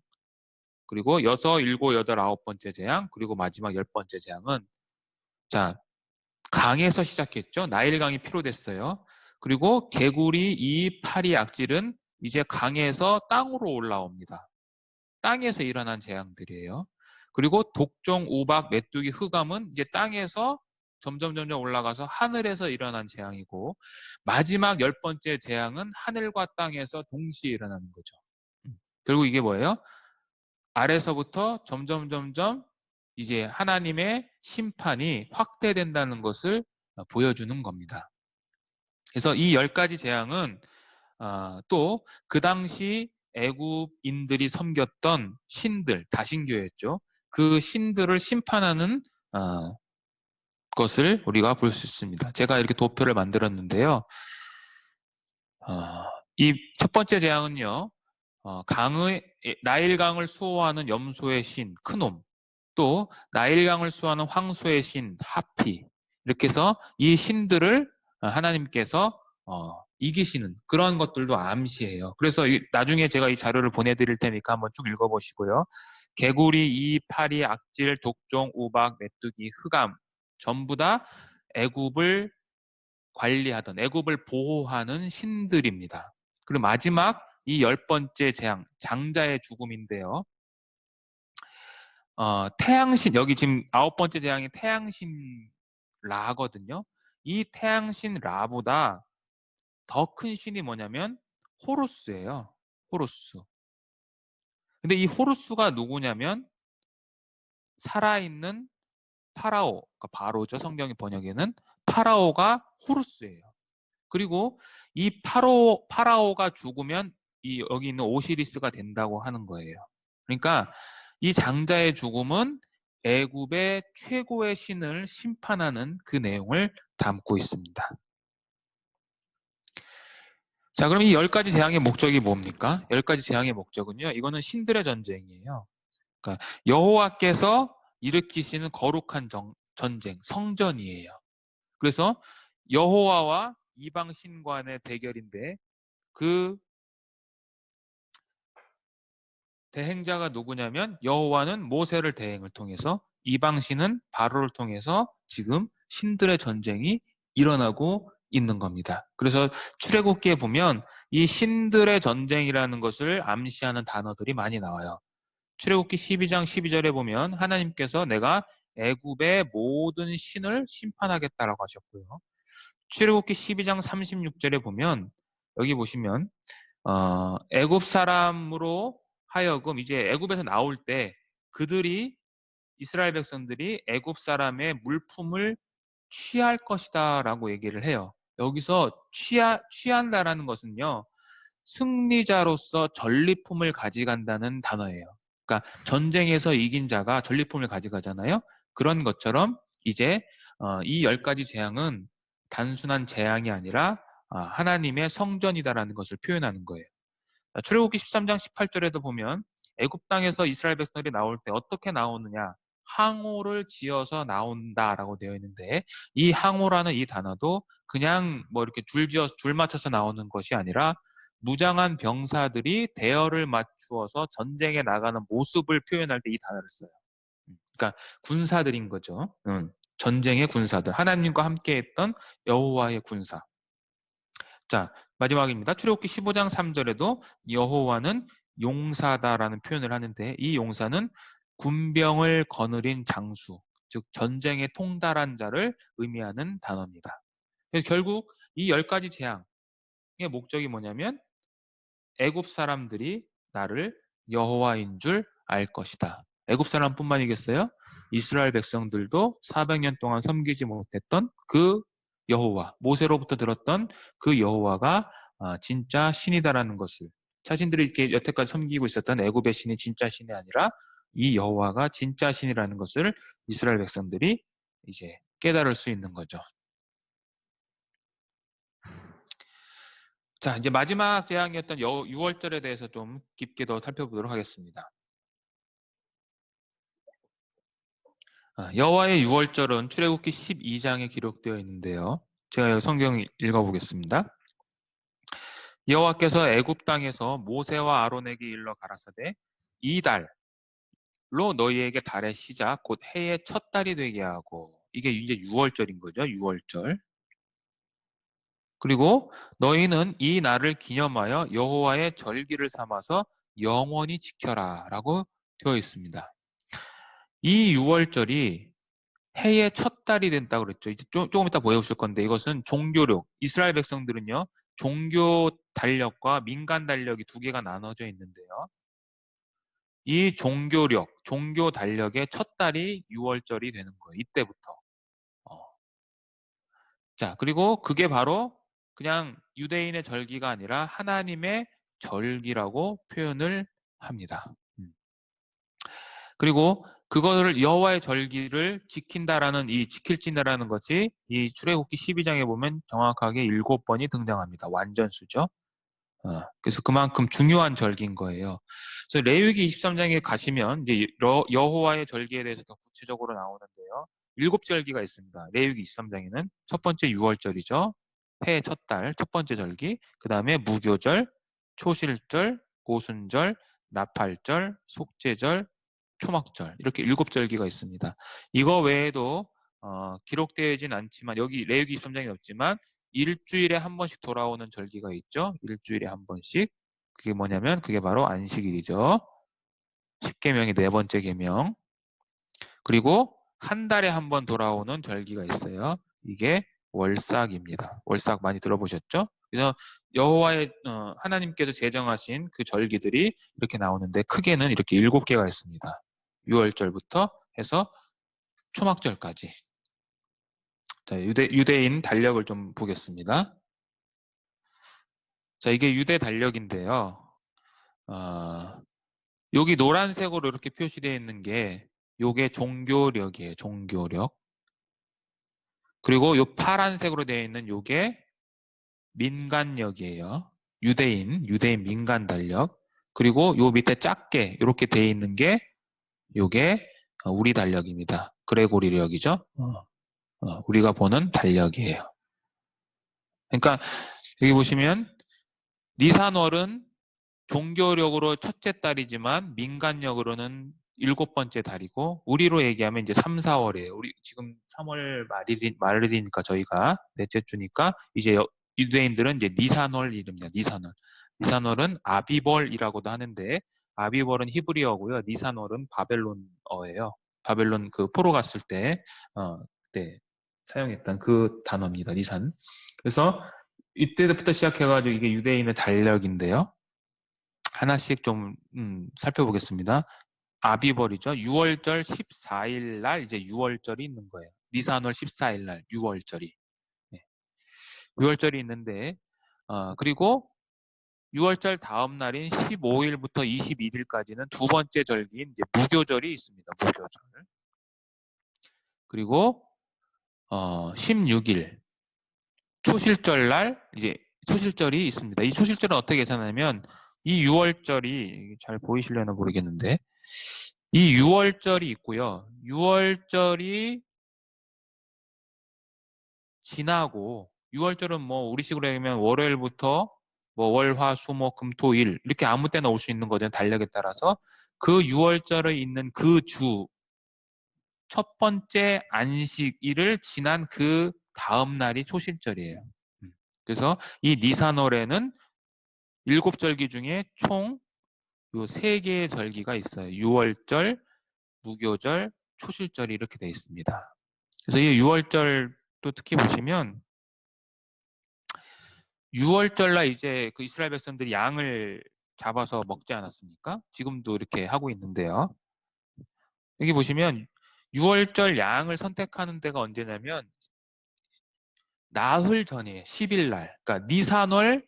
그리고 여섯, 일곱, 여덟, 아홉 번째 재앙, 그리고 마지막 열 번째 재앙은 자, 강에서 시작했죠. 나일강이 피로됐어요. 그리고 개구리, 이 파리, 악질은 이제 강에서 땅으로 올라옵니다. 땅에서 일어난 재앙들이에요. 그리고 독종, 우박, 메뚜기, 흑암은 이제 땅에서 점점 올라가서 하늘에서 일어난 재앙이고 마지막 열 번째 재앙은 하늘과 땅에서 동시에 일어나는 거죠. 결국 이게 뭐예요? 아래서부터 점점 이제 하나님의 심판이 확대된다는 것을 보여주는 겁니다. 그래서 이 10가지 재앙은 또 그 당시 애굽인들이 섬겼던 신들, 다신교였죠. 그 신들을 심판하는 것을 우리가 볼 수 있습니다. 제가 이렇게 도표를 만들었는데요. 이 첫 번째 재앙은요. 나일강을 수호하는 염소의 신 크놈, 또 나일강을 수호하는 황소의 신 하피, 이렇게 해서 이 신들을 하나님께서 이기시는 그런 것들도 암시해요. 그래서 나중에 제가 이 자료를 보내드릴 테니까 한번 쭉 읽어보시고요. 개구리, 이, 파리, 악질, 독종, 우박, 메뚜기, 흑암 전부 다 애굽을 관리하던, 애굽을 보호하는 신들입니다. 그리고 마지막 이 열 번째 재앙, 장자의 죽음인데요. 태양신, 여기 지금 아홉 번째 재앙이 태양신 라거든요. 이 태양신 라보다 더 큰 신이 뭐냐면 호루스예요. 호루스. 근데 이 호루스가 누구냐면 살아있는 파라오, 그러니까 바로죠. 성경의 번역에는 파라오가 호루스예요. 그리고 이 파라오가 죽으면 이 여기 있는 오시리스가 된다고 하는 거예요. 그러니까 이 장자의 죽음은 애굽의 최고의 신을 심판하는 그 내용을 담고 있습니다. 자, 그럼 이 10가지 재앙의 목적이 뭡니까? 10가지 재앙의 목적은요. 이거는 신들의 전쟁이에요. 그러니까 여호와께서 일으키시는 거룩한 전쟁, 성전이에요. 그래서 여호와와 이방 신관의 대결인데 그 대행자가 누구냐면 여호와는 모세를 대행을 통해서 이방 신은 바로를 통해서 지금 신들의 전쟁이 일어나고 있는 겁니다. 그래서 출애굽기에 보면 이 신들의 전쟁이라는 것을 암시하는 단어들이 많이 나와요. 출애굽기 12장 12절에 보면 하나님께서 내가 애굽의 모든 신을 심판하겠다라고 하셨고요. 출애굽기 12장 36절에 보면 여기 보시면 애굽 사람으로 하여금 이제 애굽에서 나올 때 그들이 이스라엘 백성들이 애굽 사람의 물품을 취할 것이다라고 얘기를 해요. 여기서 취한다라는 것은요. 승리자로서 전리품을 가져간다는 단어예요. 그러니까 전쟁에서 이긴 자가 전리품을 가져가잖아요. 그런 것처럼 이제 이 10가지 재앙은 단순한 재앙이 아니라 하나님의 성전이다라는 것을 표현하는 거예요. 출애굽기 13장 18절에도 보면 애굽 땅에서 이스라엘 백성들이 나올 때 어떻게 나오느냐? 항오를 지어서 나온다라고 되어 있는데 이 항오라는 이 단어도 그냥 뭐 이렇게 줄 맞춰서 나오는 것이 아니라 무장한 병사들이 대열을 맞추어서 전쟁에 나가는 모습을 표현할 때 이 단어를 써요. 그러니까 군사들인 거죠. 전쟁의 군사들, 하나님과 함께했던 여호와의 군사. 자, 마지막입니다. 출애굽기 15장 3절에도 여호와는 용사다라는 표현을 하는데 이 용사는 군병을 거느린 장수, 즉 전쟁에 통달한 자를 의미하는 단어입니다. 그래서 결국 이 10가지 재앙의 목적이 뭐냐면 애굽 사람들이 나를 여호와인 줄 알 것이다. 애굽 사람뿐만이겠어요? 이스라엘 백성들도 400년 동안 섬기지 못했던 그 여호와, 모세로부터 들었던 그 여호와가 진짜 신이다라는 것을, 자신들이 이렇게 여태까지 섬기고 있었던 애굽의 신이 진짜 신이 아니라 이 여호와가 진짜 신이라는 것을 이스라엘 백성들이 이제 깨달을 수 있는 거죠. 자, 이제 마지막 재앙이었던 6월절에 대해서 좀 깊게 더 살펴보도록 하겠습니다. 여호와의 6월절은 출애굽기 12장에 기록되어 있는데요. 제가 여기 성경 읽어보겠습니다. 여호와께서 애굽 땅에서 모세와 아론에게 일러 가라사대 이 달로 너희에게 달의 시작 곧 해의 첫 달이 되게 하고, 이게 이제 6월절인 거죠. 6월절. 그리고 너희는 이 날을 기념하여 여호와의 절기를 삼아서 영원히 지켜라 라고 되어 있습니다. 이 6월절이 해의 첫 달이 된다고 그랬죠. 이제 조금 이따 보여주실 건데 이것은 종교력. 이스라엘 백성들은요. 종교 달력과 민간 달력이 두 개가 나눠져 있는데요. 이 종교력, 종교 달력의 첫 달이 6월절이 되는 거예요. 이때부터. 자, 그리고 그게 바로 그냥 유대인의 절기가 아니라 하나님의 절기라고 표현을 합니다. 그리고 그거를 여호와의 절기를 지킨다라는 이 지킬지라는 것이 이 출애굽기 12장에 보면 정확하게 7번이 등장합니다. 완전수죠. 그래서 그만큼 중요한 절기인 거예요. 그래서 레위기 23장에 가시면 이제 여호와의 절기에 대해서 더 구체적으로 나오는데요. 7절기가 있습니다. 레위기 23장에는 첫 번째 6월절이죠. 해의 첫 달, 첫 번째 절기. 그 다음에 무교절, 초실절, 오순절, 나팔절, 속죄절, 초막절, 이렇게 7절기가 있습니다. 이거 외에도 기록되어진 않지만 여기 레위기 23장에 없지만 일주일에 한 번씩 돌아오는 절기가 있죠. 일주일에 한 번씩. 그게 뭐냐면 그게 바로 안식일이죠. 10계명의 네 번째 계명. 그리고 한 달에 한 번 돌아오는 절기가 있어요. 이게 월삭입니다. 월삭 많이 들어보셨죠? 그래서 여호와의 하나님께서 제정하신 그 절기들이 이렇게 나오는데 크게는 이렇게 7개가 있습니다. 6월절부터 해서 초막절까지. 자, 유대인 달력을 좀 보겠습니다. 자, 이게 유대 달력인데요. 여기 노란색으로 이렇게 표시되어 있는 게 요게 종교력이에요. 종교력. 그리고 요 파란색으로 되어 있는 요게 민간력이에요. 유대인 민간 달력. 그리고 요 밑에 작게 이렇게 되어 있는 게 요게 우리 달력입니다. 그레고리력이죠. 우리가 보는 달력이에요. 그러니까 여기 보시면 니산월은 종교력으로 첫째 달이지만 민간력으로는 7번째 달이고, 우리로 얘기하면 이제 3, 4월이에요. 우리 지금 3월 말일이니까 저희가 넷째 주니까 이제 유대인들은 이제 니산월 이름이야. 니산월은 아비벌이라고도 하는데 아비벌은 히브리어고요. 니산월은 바벨론어예요. 바벨론 그 포로 갔을 때 그때 사용했던 그 단어입니다. 니산. 그래서 이때부터 시작해가지고 이게 유대인의 달력인데요. 하나씩 좀 살펴보겠습니다. 아비벌이죠. 6월절 14일 날 이제 6월절이 있는 거예요. 니산월 14일 날 6월절이. 네. 6월절이 있는데 그리고 6월절 다음 날인 15일부터 21일까지는 두 번째 절기인 이제 무교절이 있습니다. 무교절. 그리고 16일 초실절 날 이제 초실절이 있습니다. 이 초실절은 어떻게 계산하냐면 이 6월절이 잘 보이시려나 모르겠는데 이 6월절이 있고요. 6월절이 지나고 6월절은 뭐 우리식으로 하면 월요일부터 뭐 월, 화, 수, 목, 금, 토, 일 이렇게 아무 때나 올 수 있는 거잖아요. 달력에 따라서 그 6월절에 있는 그 주 첫 번째 안식일을 지난 그 다음 날이 초실절이에요. 그래서 이 니산월에는 7절기 중에 총 요 3개의 절기가 있어요. 유월절, 무교절, 초실절이 이렇게 되어 있습니다. 그래서 이 유월절 또 특히 보시면 6월절날 이제 그 이스라엘 백성들이 양을 잡아서 먹지 않았습니까? 지금도 이렇게 하고 있는데요. 여기 보시면 6월절 양을 선택하는 데가 언제냐면 나흘 전이에요. 10일 날. 그러니까 니산월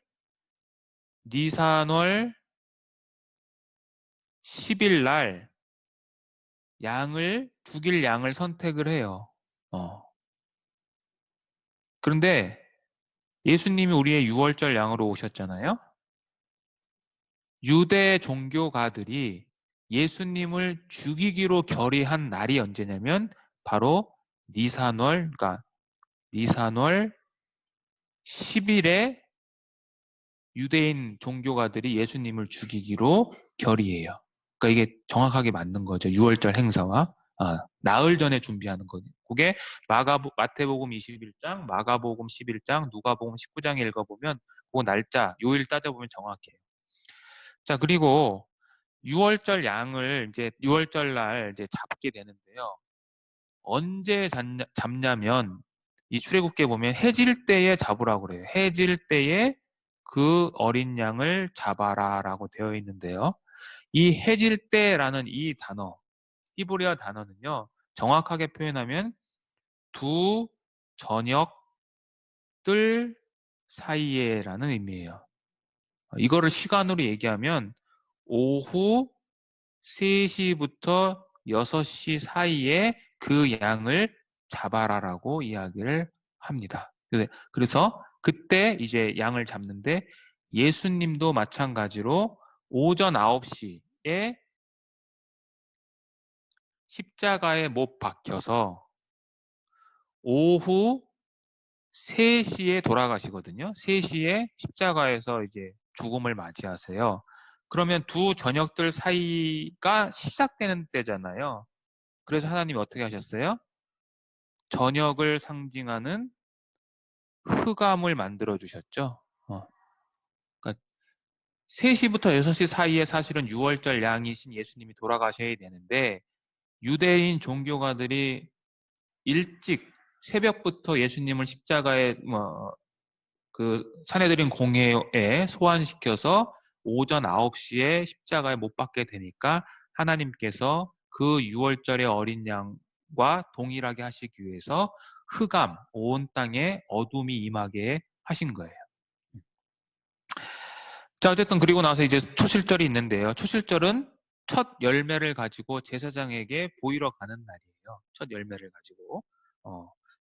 10일 날 죽일 양을 선택을 해요. 그런데 예수님이 우리의 6월절 양으로 오셨잖아요. 유대 종교가들이 예수님을 죽이기로 결의한 날이 언제냐면 바로 그러니까 니산월 10일에 유대인 종교가들이 예수님을 죽이기로 결의해요. 그러니까 이게 정확하게 맞는 거죠. 6월절 행사와 나흘 전에 준비하는 거죠. 그게 마태복음 21장, 마가복음 11장, 누가복음 19장에 읽어보면 그 날짜, 요일 따져보면 정확해요. 자, 그리고 6월절 양을 이제 6월절 날 이제 잡게 되는데요. 언제 잡냐면 이 출애굽기에 보면 해질 때에 잡으라고 그래요. 해질 때에 그 어린 양을 잡아라라고 되어 있는데요. 이 해질 때라는 이 단어, 히브리어 단어는요. 정확하게 표현하면 두 저녁들 사이에라는 의미예요. 이거를 시간으로 얘기하면 오후 3시부터 6시 사이에 그 양을 잡아라라고 이야기를 합니다. 그래서 그때 이제 양을 잡는데 예수님도 마찬가지로 오전 9시에 십자가에 못 박혀서 오후 3시에 돌아가시거든요. 3시에 십자가에서 이제 죽음을 맞이하세요. 그러면 두 저녁들 사이가 시작되는 때잖아요. 그래서 하나님이 어떻게 하셨어요? 저녁을 상징하는 흑암을 만들어 주셨죠. 그러니까 3시부터 6시 사이에 사실은 6월절 양이신 예수님이 돌아가셔야 되는데 유대인 종교가들이 일찍 새벽부터 예수님을 십자가에 그 사내들인 공회에 소환시켜서 오전 9시에 십자가에 못 박게 되니까 하나님께서 그 6월절의 어린 양과 동일하게 하시기 위해서 흑암, 온 땅에 어둠이 임하게 하신 거예요. 자, 어쨌든 그리고 나서 이제 초실절이 있는데요. 초실절은 첫 열매를 가지고 제사장에게 보이러 가는 날이에요. 첫 열매를 가지고.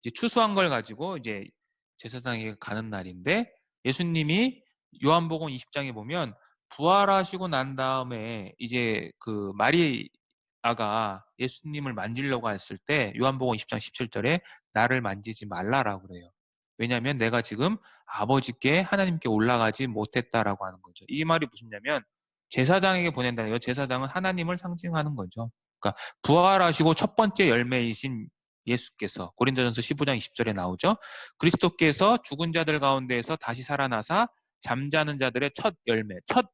이제 추수한 걸 가지고 이제 제사장에게 가는 날인데 예수님이 요한복음 20장에 보면 부활하시고 난 다음에 이제 그 마리아가 예수님을 만지려고 했을 때 요한복음 20장 17절에 나를 만지지 말라라고 그래요. 왜냐하면 내가 지금 아버지께 하나님께 올라가지 못했다라고 하는 거죠. 이 말이 무슨냐면 제사장에게 보낸다는 거예요. 제사장은 하나님을 상징하는 거죠. 그러니까 부활하시고 첫 번째 열매이신 예수께서 고린도전서 15장 20절에 나오죠. 그리스도께서 죽은 자들 가운데에서 다시 살아나사 잠자는 자들의 첫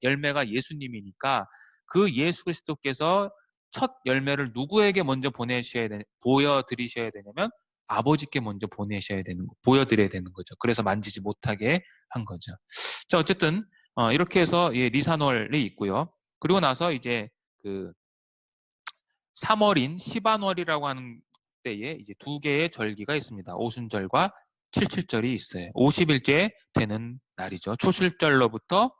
열매가 예수님이니까 그 예수 그리스도께서 첫 열매를 누구에게 먼저 보여드리셔야 되냐면 아버지께 먼저 보여드려야 되는 거죠. 그래서 만지지 못하게 한 거죠. 자, 어쨌든 이렇게 해서 니산월이 있고요. 그리고 나서 이제 그 3월인 시반월이라고 하는 때에 이제 2개의 절기가 있습니다. 오순절과 칠칠절이 있어요. 50일째 되는 날이죠. 초실절로부터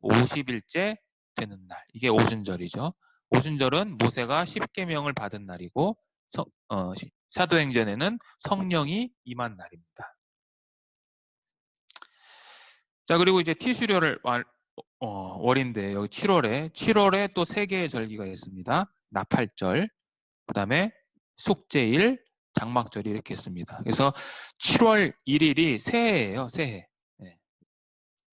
50일째 되는 날. 이게 오순절이죠. 오순절은 모세가 10계명을 받은 날이고 사도행전에는 성령이 임한 날입니다. 자, 그리고 이제 티슈려를 월인데 여기 7월에 또 3개의 절기가 있습니다. 나팔절, 그다음에 숙제일, 장막절이 이렇게 있습니다. 그래서 7월 1일이 새해예요. 새해. 네.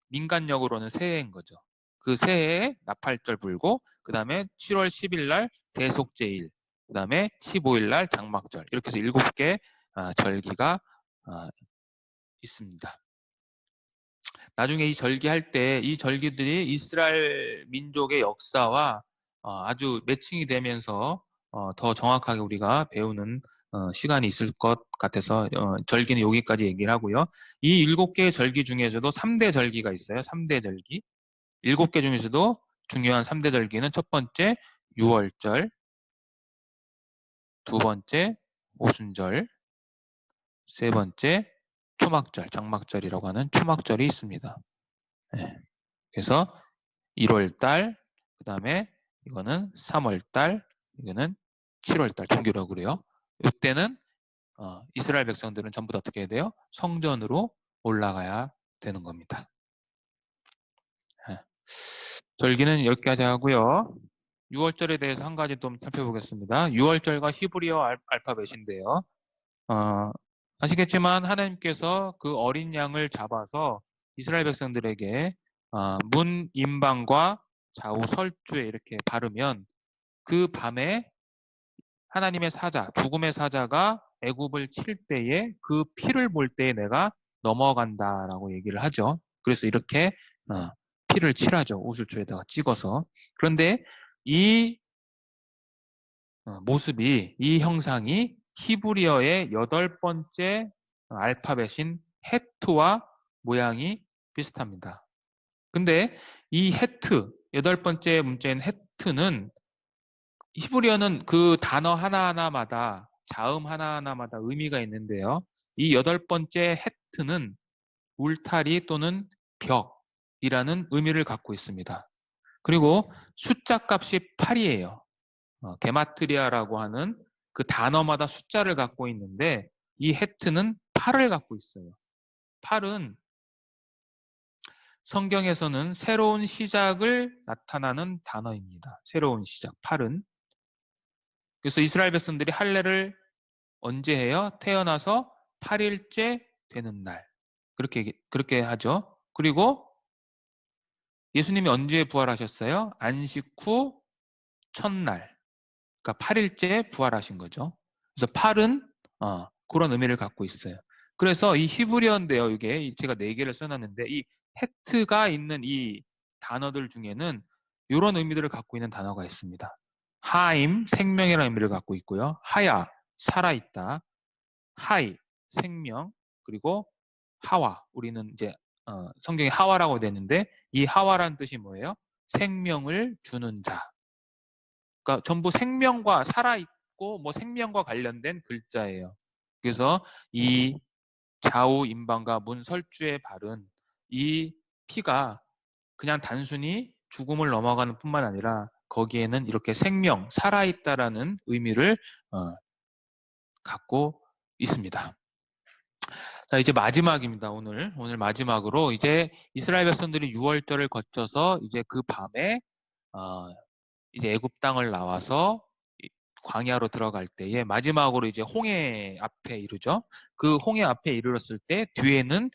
민간력으로는 새해인 거죠. 그 새해에 나팔절 불고 그다음에 7월 10일 날 대속제일. 그다음에 15일 날 장막절. 이렇게 해서 7개 절기가 있습니다. 나중에 이 절기할 때 이 절기들이 이스라엘 민족의 역사와 아주 매칭이 되면서 더 정확하게 우리가 배우는 시간이 있을 것 같아서 절기는 여기까지 얘기를 하고요. 이 7개의 절기 중에서도 3대 절기가 있어요. 3대 절기. 7개 중에서도 중요한 3대 절기는 첫 번째 유월절, 두 번째 오순절, 세 번째 초막절, 장막절이라고 하는 초막절이 있습니다. 네. 그래서 1월달, 그 다음에 이거는 3월달, 이거는 7월달 종교라고 그래요. 이때는 이스라엘 백성들은 전부 다 어떻게 해야 돼요? 성전으로 올라가야 되는 겁니다. 예. 절기는 여기까지 하고요. 6월절에 대해서 한 가지 좀 살펴보겠습니다. 6월절과 히브리어 알파벳인데요. 아시겠지만 하나님께서 그 어린 양을 잡아서 이스라엘 백성들에게 문 임방과 좌우 설주에 이렇게 바르면 그 밤에 하나님의 사자, 죽음의 사자가 애굽을 칠 때에 그 피를 볼 때에 내가 넘어간다라고 얘기를 하죠. 그래서 이렇게 피를 칠하죠. 우슬초에다가 찍어서. 그런데 이 모습이, 이 형상이 히브리어의 8번째 알파벳인 헤트와 모양이 비슷합니다. 근데 이 헤트, 8번째 문자인 헤트는 히브리어는 그 단어 하나하나마다 자음 하나하나마다 의미가 있는데요. 이 8번째 헤트는 울타리 또는 벽이라는 의미를 갖고 있습니다. 그리고 숫자 값이 8이에요. 게마트리아라고 하는 그 단어마다 숫자를 갖고 있는데 이 헤트는 8을 갖고 있어요. 8은 성경에서는 새로운 시작을 나타나는 단어입니다. 새로운 시작, 8은. 그래서 이스라엘 백성들이 할례를 언제 해요? 태어나서 8일째 되는 날. 그렇게 하죠. 그리고 예수님이 언제 부활하셨어요? 안식 후 첫날. 그러니까 8일째 부활하신 거죠. 그래서 8은 그런 의미를 갖고 있어요. 그래서 이 히브리어인데요. 이게 제가 4개를 써놨는데 이 헤트가 있는 이 단어들 중에는 이런 의미들을 갖고 있는 단어가 있습니다. 하임, 생명이라는 의미를 갖고 있고요. 하야, 살아있다. 하이, 생명. 그리고 하와, 우리는 이제 성경에 하와라고 되는데 이 하와라는 뜻이 뭐예요? 생명을 주는 자. 그러니까 전부 생명과 살아있고 뭐 생명과 관련된 글자예요. 그래서 이 좌우 임방과 문 설주에 바른 이 피가 그냥 단순히 죽음을 넘어가는 뿐만 아니라 거기에는 이렇게 생명, 살아있다라는 의미를 갖고 있습니다. 자, 이제 마지막입니다. 오늘 마지막으로 이제 이스라엘 백성들이 6월절을 거쳐서 이제 그 밤에 이제 애굽 땅을 나와서 광야로 들어갈 때에 마지막으로 이제 홍해 앞에 이르죠. 그 홍해 앞에 이르렀을 때 뒤에는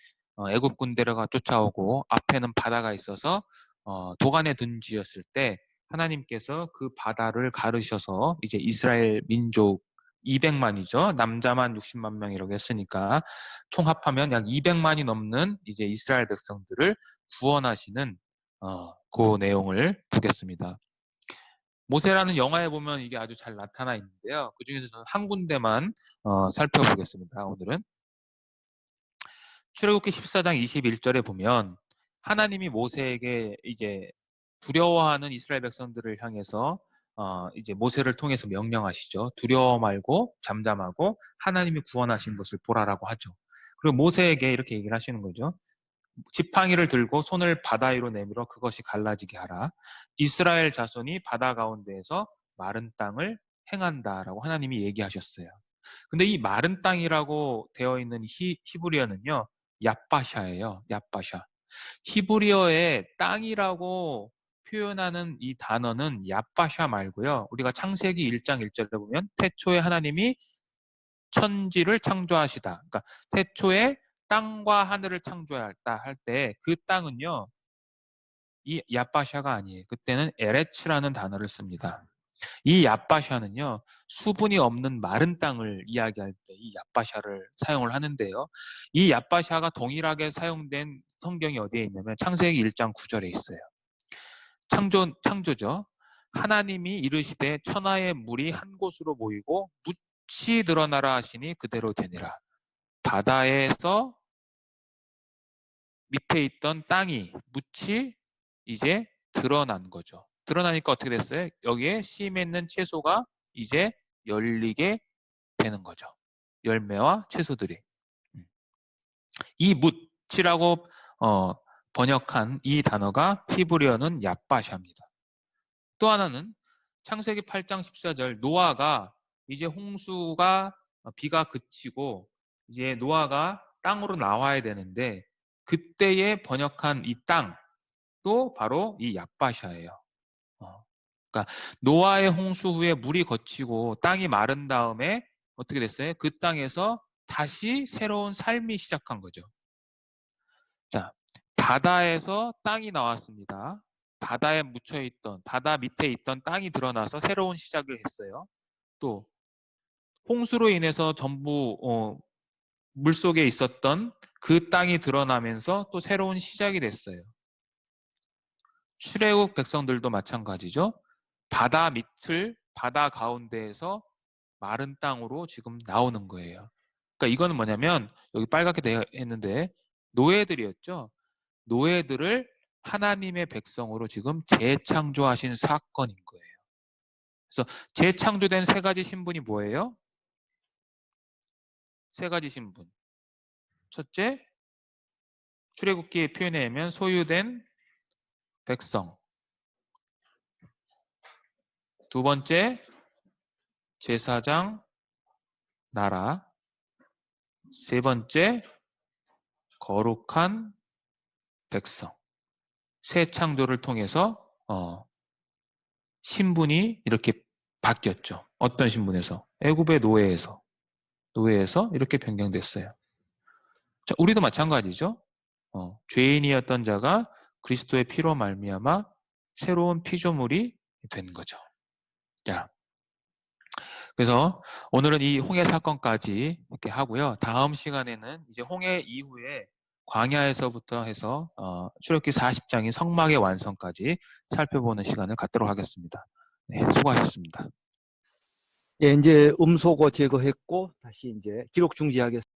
애굽 군대가 쫓아오고 앞에는 바다가 있어서 도간에 둔지였을 때 하나님께서 그 바다를 가르셔서 이제 이스라엘 민족 200만이죠. 남자만 60만 명이라고 했으니까 총 합하면 약 200만이 넘는 이제 이스라엘 백성들을 구원하시는 그 내용을 보겠습니다. 모세라는 영화에 보면 이게 아주 잘 나타나 있는데요. 그 중에서 저는 한 군데만 살펴보겠습니다. 오늘은 출애굽기 14장 21절에 보면 하나님이 모세에게 이제 두려워하는 이스라엘 백성들을 향해서 이제 모세를 통해서 명령하시죠. 두려워 말고 잠잠하고 하나님이 구원하신 것을 보라라고 하죠. 그리고 모세에게 이렇게 얘기를 하시는 거죠. 지팡이를 들고 손을 바다 위로 내밀어 그것이 갈라지게 하라. 이스라엘 자손이 바다 가운데에서 마른 땅을 행한다라고 하나님이 얘기하셨어요. 근데 이 마른 땅이라고 되어 있는 히브리어는요. 얍바샤예요. 얍바샤. 히브리어의 땅이라고 표현하는 이 단어는 얍바샤 말고요. 우리가 창세기 1장 1절에 보면 태초에 하나님이 천지를 창조하시다. 그러니까 태초에 땅과 하늘을 창조했다 할 때 그 땅은요. 이 얍바샤가 아니에요. 그때는 에레츠라는 단어를 씁니다. 이 얏바샤는요, 수분이 없는 마른 땅을 이야기할 때 이 얏바샤를 사용을 하는데요. 이 얏바샤가 동일하게 사용된 성경이 어디에 있냐면 창세기 1장 9절에 있어요. 창조죠. 하나님이 이르시되 천하의 물이 한 곳으로 모이고 묻이 드러나라 하시니 그대로 되니라. 바다에서 밑에 있던 땅이 묻이 이제 드러난 거죠. 드러나니까 어떻게 됐어요? 여기에 씨 맺는 채소가 이제 열리게 되는 거죠. 열매와 채소들이. 이 묻이라고 번역한 이 단어가 히브리어는 얏바샤입니다. 또 하나는 창세기 8장 14절 노아가 이제 홍수가 비가 그치고 이제 노아가 땅으로 나와야 되는데 그때에 번역한 이 땅도 바로 이 얏바샤예요. 그러니까 노아의 홍수 후에 물이 거치고 땅이 마른 다음에 어떻게 됐어요? 그 땅에서 다시 새로운 삶이 시작한 거죠. 자, 바다에서 땅이 나왔습니다. 바다에 묻혀있던, 바다 밑에 있던 땅이 드러나서 새로운 시작을 했어요. 또 홍수로 인해서 전부 물속에 있었던 그 땅이 드러나면서 또 새로운 시작이 됐어요. 출애굽 백성들도 마찬가지죠. 바다 밑을 바다 가운데에서 마른 땅으로 지금 나오는 거예요. 그러니까 이거는 뭐냐면 여기 빨갛게 되어 있는데 노예들이었죠. 노예들을 하나님의 백성으로 지금 재창조하신 사건인 거예요. 그래서 재창조된 세 가지 신분이 뭐예요? 세 가지 신분. 첫째, 출애굽기의 표현에 의하면 소유된 백성. 두 번째, 제사장, 나라. 세 번째, 거룩한 백성. 새 창조를 통해서 신분이 이렇게 바뀌었죠. 어떤 신분에서? 애굽의 노예에서 이렇게 변경됐어요. 자, 우리도 마찬가지죠. 죄인이었던 자가 그리스도의 피로 말미암아 새로운 피조물이 된 거죠. 자, 그래서 오늘은 이 홍해 사건까지 이렇게 하고요. 다음 시간에는 이제 홍해 이후에 광야에서부터 해서 출애굽기 40장인 성막의 완성까지 살펴보는 시간을 갖도록 하겠습니다. 네, 수고하셨습니다. 예, 이제 음소거 제거했고 다시 이제 기록 중지하겠습니다.